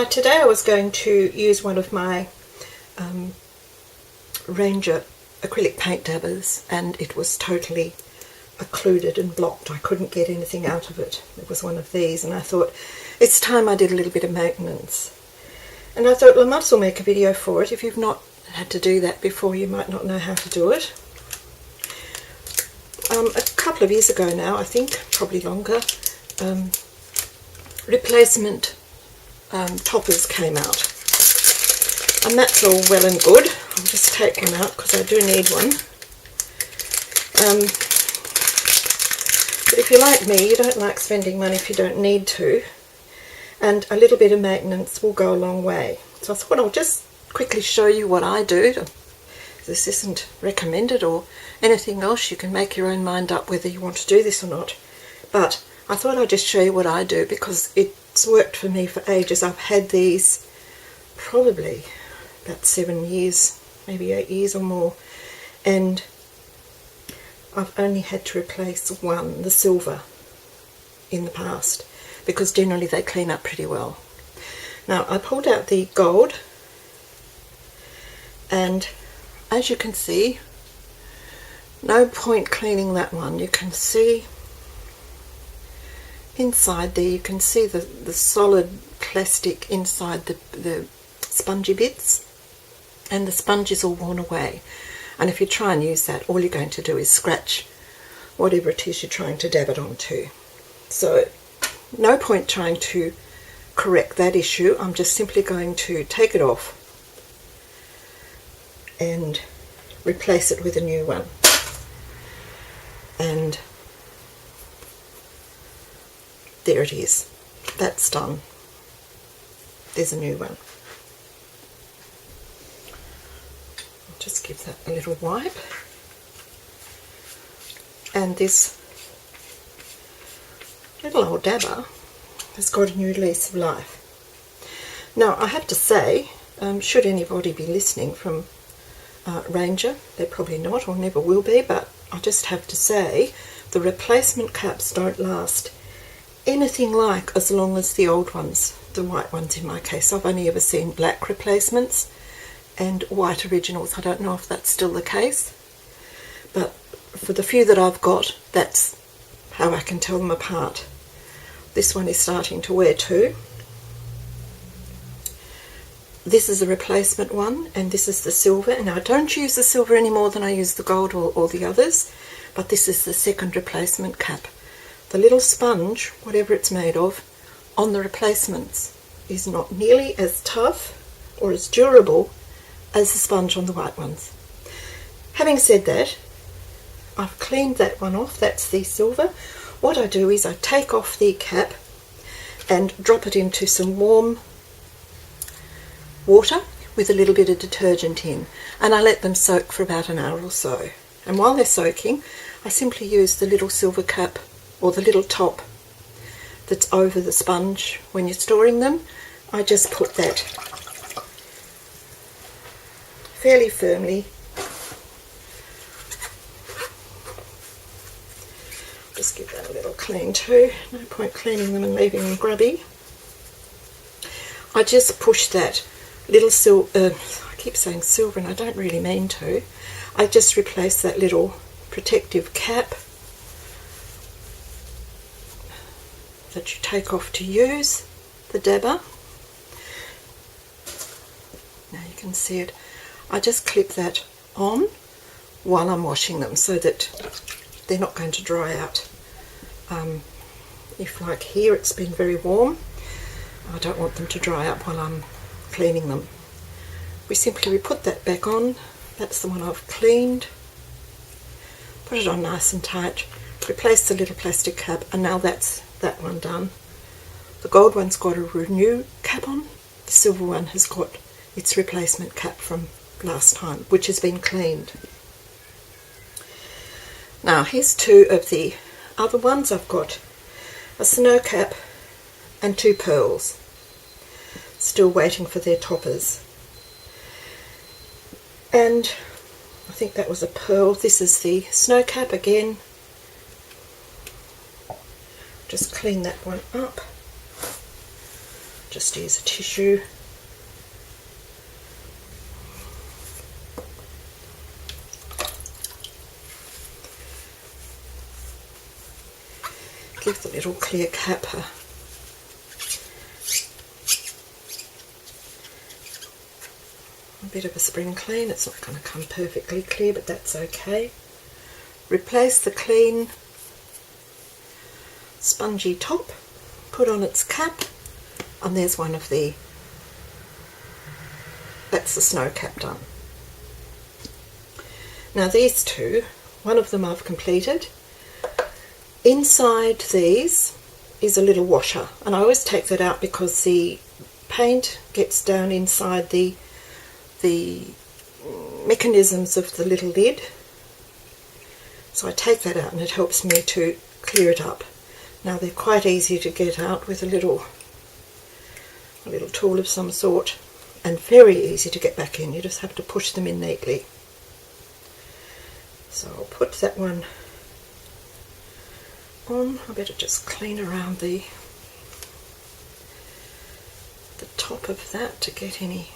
Today I was going to use one of my Ranger Acrylic Paint Dabbers, and it was totally occluded and blocked. I couldn't get anything out of it. It was one of these, and I thought it's time I did a little bit of maintenance. And I thought, well, I might as well make a video for it. If you've not had to do that before, you might not know how to do it. A couple of years ago now, I think, probably longer, replacement toppers came out, and that's all well and good. I'll just take one out because I do need one. But if you're like me, you don't like spending money if you don't need to, and a little bit of maintenance will go a long way. So I thought I'll just quickly show you what I do. This isn't recommended or anything else. You can make your own mind up whether you want to do this or not, but I thought I'd just show you what I do because it's worked for me for ages. I've had these probably about 7 years, maybe 8 years or more, and I've only had to replace one, the silver, in the past, because generally they clean up pretty well. Now I pulled out the gold, and as you can see, no point cleaning that one. You can see inside there, you can see the solid plastic inside the spongy bits, and the sponge is all worn away. And if you try and use that, all you're going to do is scratch whatever it is you're trying to dab it onto. So no point trying to correct that issue. I'm just simply going to take it off and replace it with a new one. And there it is. That's done. There's a new one. I'll just give that a little wipe. And this little old dabber has got a new lease of life. Now I have to say, should anybody be listening from Ranger, they're probably not or never will be, but I just have to say the replacement caps don't last anything like as long as the old ones, the white ones in my case. I've only ever seen black replacements and white originals. I don't know if that's still the case, but for the few that I've got, that's how I can tell them apart. This one is starting to wear too. This is a replacement one, and this is the silver. And I don't use the silver any more than I use the gold or the others, but this is the second replacement cap. The little sponge, whatever it's made of, on the replacements is not nearly as tough or as durable as the sponge on the white ones. Having said that, I've cleaned that one off. That's the silver. What I do is I take off the cap and drop it into some warm water with a little bit of detergent in, and I let them soak for about an hour or so. And while they're soaking, I simply use the little silver cap or the little top that's over the sponge when you're storing them. I just put that fairly firmly. Just give that a little clean too. No point cleaning them and leaving them grubby. I just push that little silver, I keep saying silver and I don't really mean to. I just replace that little protective cap that you take off to use the dabber. Now you can see it. I just clip that on while I'm washing them so that they're not going to dry out. If like here it's been very warm, I don't want them to dry up while I'm cleaning them. We put that back on. That's the one I've cleaned. Put it on nice and tight. Replace the little plastic cap, and now that's that one done. The gold one's got a new cap on. The silver one has got its replacement cap from last time, which has been cleaned. Now here's two of the other ones. I've got a snow cap and two pearls, still waiting for their toppers. And I think that was a pearl. This is the snow cap again. Just clean that one up. just use a tissue. Give the little clear cap a bit of a spring clean. It's not going to come perfectly clear, but that's okay. Replace the clean spongy top, put on its cap, and there's one of the, that's the snow cap done. Now these two, one of them I've completed. Inside these is a little washer, and I always take that out because the paint gets down inside the mechanisms of the little lid. So I take that out and it helps me to clear it up. Now they're quite easy to get out with a little tool of some sort, and very easy to get back in. You just have to push them in neatly. So I'll put that one on. I better just clean around the top of that to get any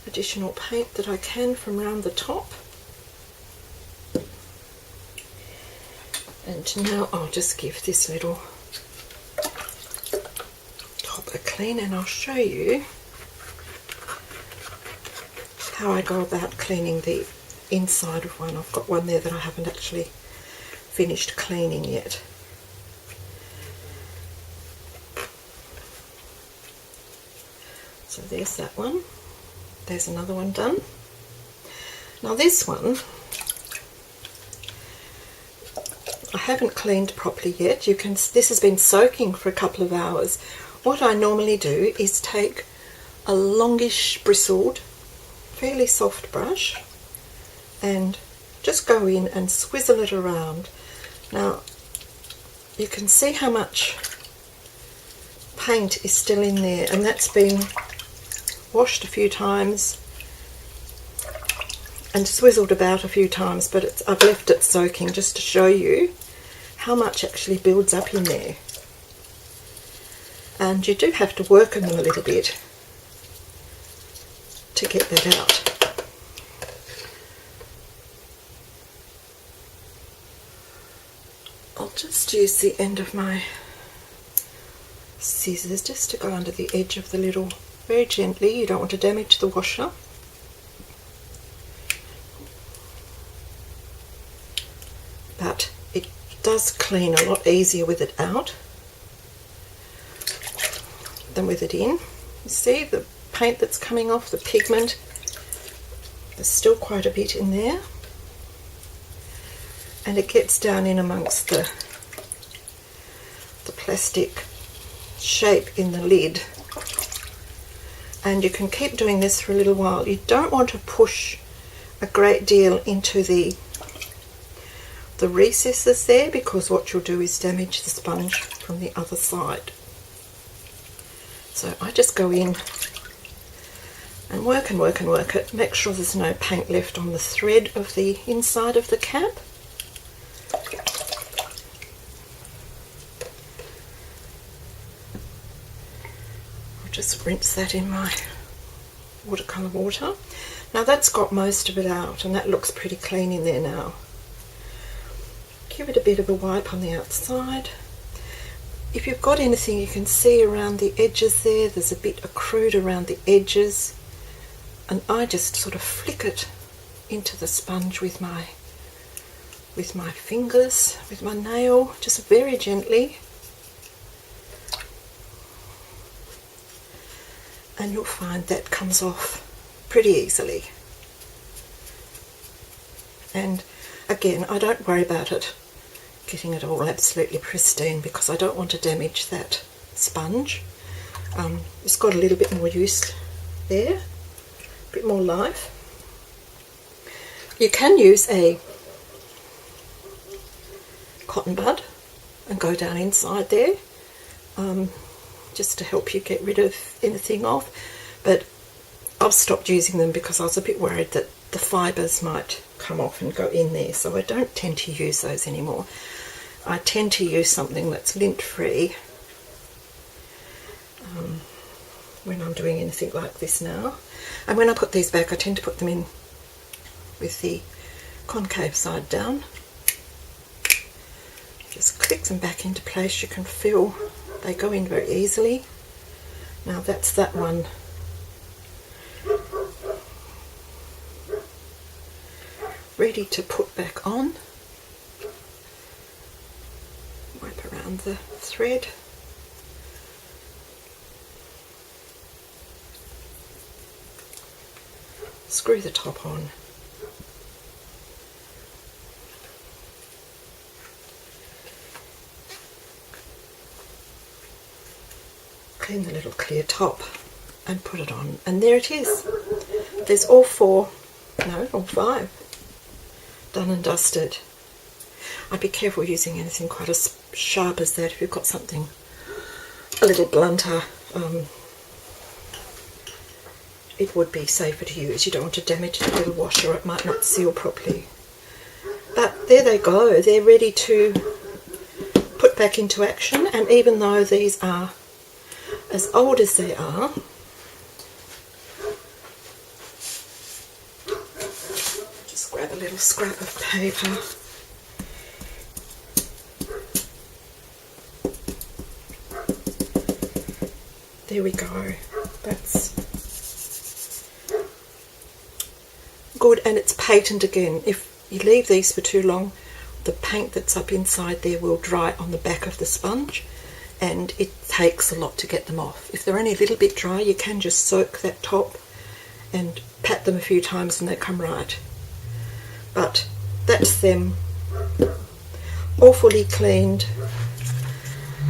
additional paint that I can from around the top. And now I'll just give this little top a clean, and I'll show you how I go about cleaning the inside of one. I've got one there that I haven't actually finished cleaning yet. So there's that one. There's another one done. Now this one I haven't cleaned properly yet. This has been soaking for a couple of hours. What I normally do is take a longish bristled, fairly soft brush and just go in and swizzle it around. Now you can see how much paint is still in there, and that's been washed a few times and swizzled about a few times, but I've left it soaking just to show you how much actually builds up in there. And you do have to work on them a little bit to get that out. I'll just use the end of my scissors just to go under the edge of the little, very gently. You don't want to damage the washer. But it does clean a lot easier with it out than with it in. You see the paint that's coming off, the pigment, there's still quite a bit in there, and it gets down in amongst the plastic shape in the lid. And you can keep doing this for a little while. You don't want to push a great deal into the recesses there, because what you'll do is damage the sponge from the other side. So I just go in and work and work and work it. Make sure there's no paint left on the thread of the inside of the cap. I'll just rinse that in my watercolour water. Now that's got most of it out, and that looks pretty clean in there now. Give it a bit of a wipe on the outside. If you've got anything you can see around the edges there's a bit accrued around the edges, and I just sort of flick it into the sponge with my fingers, with my nail, just very gently, and you'll find that comes off pretty easily. And again, I don't worry about it getting it all absolutely pristine, because I don't want to damage that sponge. It's got a little bit more use there, a bit more life. You can use a cotton bud and go down inside there, just to help you get rid of anything off, but I've stopped using them because I was a bit worried that the fibres might come off and go in there, so I don't tend to use those anymore. I tend to use something that's lint free when I'm doing anything like this now. And when I put these back, I tend to put them in with the concave side down. Just click them back into place. You can feel they go in very easily. Now that's that one. Ready to put back on. Wipe around the thread. Screw the top on. Clean the little clear top and put it on, and there it is. There's all four, no, all five done and dusted. I'd be careful using anything quite as sharp as that. If you've got something a little blunter, it would be safer to use. You don't want to damage the little washer, it might not seal properly. But there they go, they're ready to put back into action. And even though these are as old as they are, just grab a little scrap of paper. There we go. That's good, and it's patent again. If you leave these for too long, the paint that's up inside there will dry on the back of the sponge, and it takes a lot to get them off. If they're only a little bit dry, you can just soak that top and pat them a few times and they come right. But that's them all fully cleaned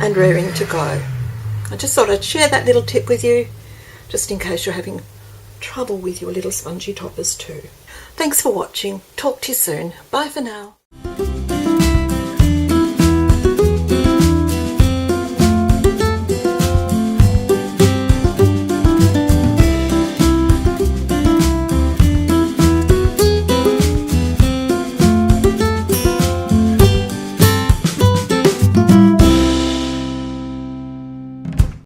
and raring to go. I just thought I'd share that little tip with you, just in case you're having trouble with your little spongy toppers too. Thanks for watching. Talk to you soon. Bye for now.